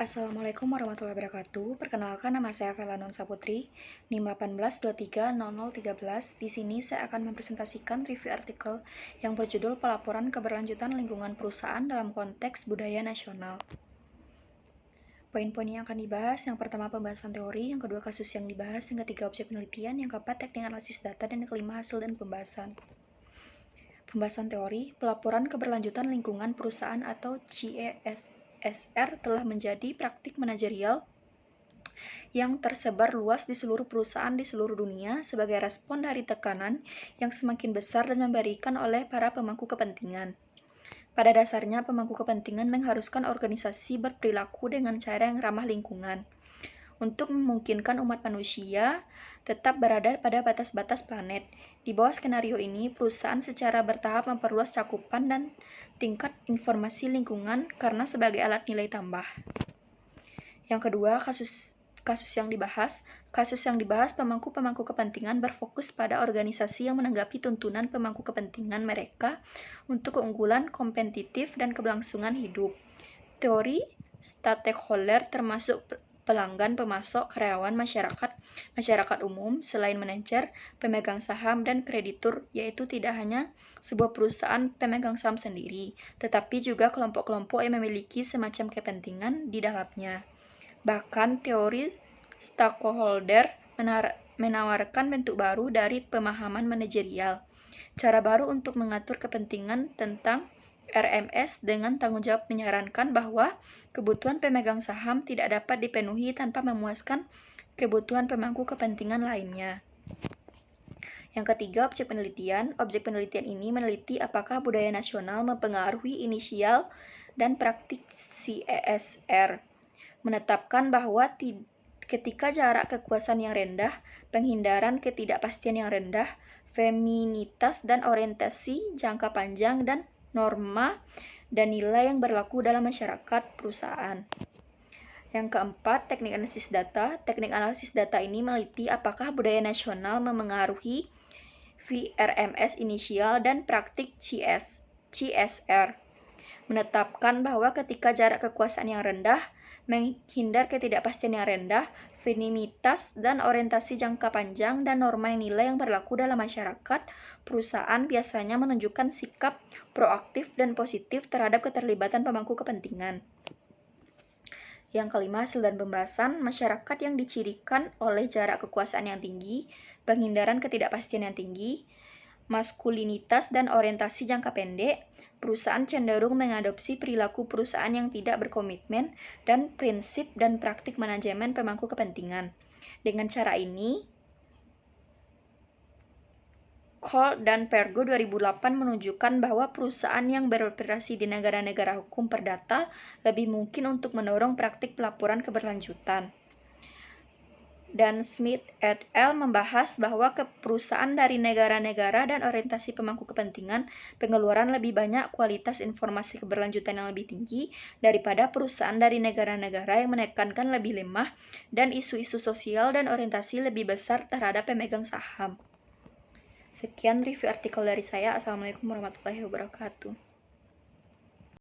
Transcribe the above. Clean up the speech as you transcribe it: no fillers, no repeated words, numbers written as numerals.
Assalamualaikum warahmatullahi wabarakatuh. Perkenalkan, nama saya Vela Nun Saputri, NIM 18230013. Di sini saya akan mempresentasikan review artikel yang berjudul Pelaporan Keberlanjutan Lingkungan Perusahaan dalam Konteks Budaya Nasional. Poin-poin yang akan dibahas, yang pertama pembahasan teori, yang kedua kasus yang dibahas, yang ketiga objek penelitian, yang keempat teknik analisis data, dan yang kelima hasil dan pembahasan. Pembahasan teori, pelaporan keberlanjutan lingkungan perusahaan atau CSR telah menjadi praktik manajerial yang tersebar luas di seluruh perusahaan di seluruh dunia sebagai respon dari tekanan yang semakin besar dan memberikan oleh para pemangku kepentingan. Pada dasarnya, pemangku kepentingan mengharuskan organisasi berperilaku dengan cara yang ramah lingkungan untuk memungkinkan umat manusia tetap berada pada batas-batas planet. Di bawah skenario ini, perusahaan secara bertahap memperluas cakupan dan tingkat informasi lingkungan karena sebagai alat nilai tambah. Yang kedua, kasus yang dibahas. Kasus yang dibahas pemangku-pemangku kepentingan berfokus pada organisasi yang menanggapi tuntunan pemangku kepentingan mereka untuk keunggulan kompetitif dan keberlangsungan hidup. Teori stakeholder termasuk pelanggan, pemasok, karyawan, masyarakat umum, selain manajer, pemegang saham, dan kreditur, yaitu tidak hanya sebuah perusahaan pemegang saham sendiri, tetapi juga kelompok-kelompok yang memiliki semacam kepentingan di dalamnya. Bahkan teori stakeholder menawarkan bentuk baru dari pemahaman manajerial, cara baru untuk mengatur kepentingan tentang RMS dengan tanggung jawab menyarankan bahwa kebutuhan pemegang saham tidak dapat dipenuhi tanpa memuaskan kebutuhan pemangku kepentingan lainnya. Yang ketiga, objek penelitian. Objek penelitian ini meneliti apakah budaya nasional mempengaruhi inisial dan praktik CSR. Menetapkan bahwa ketika jarak kekuasaan yang rendah, penghindaran ketidakpastian yang rendah, feminitas dan orientasi jangka panjang, dan norma dan nilai yang berlaku dalam masyarakat perusahaan. Yang keempat, teknik analisis data. Teknik analisis data ini meneliti apakah budaya nasional memengaruhi VRMS inisial dan praktik CSR. Menetapkan bahwa ketika jarak kekuasaan yang rendah, menghindar ketidakpastian yang rendah, feminitas dan orientasi jangka panjang, dan norma nilai yang berlaku dalam masyarakat, perusahaan biasanya menunjukkan sikap proaktif dan positif terhadap keterlibatan pemangku kepentingan. Yang kelima, hasil dan pembahasan. Masyarakat yang dicirikan oleh jarak kekuasaan yang tinggi, penghindaran ketidakpastian yang tinggi, maskulinitas dan orientasi jangka pendek, perusahaan cenderung mengadopsi perilaku perusahaan yang tidak berkomitmen dan prinsip dan praktik manajemen pemangku kepentingan. Dengan cara ini, Cole dan Pergo 2008 menunjukkan bahwa perusahaan yang beroperasi di negara-negara hukum perdata lebih mungkin untuk mendorong praktik pelaporan keberlanjutan. Dan Smith et al. Membahas bahwa perusahaan dari negara-negara dan orientasi pemangku kepentingan pengeluaran lebih banyak kualitas informasi keberlanjutan yang lebih tinggi daripada perusahaan dari negara-negara yang menekankan lebih lemah dan isu-isu sosial dan orientasi lebih besar terhadap pemegang saham. Sekian review artikel dari saya. Assalamualaikum warahmatullahi wabarakatuh.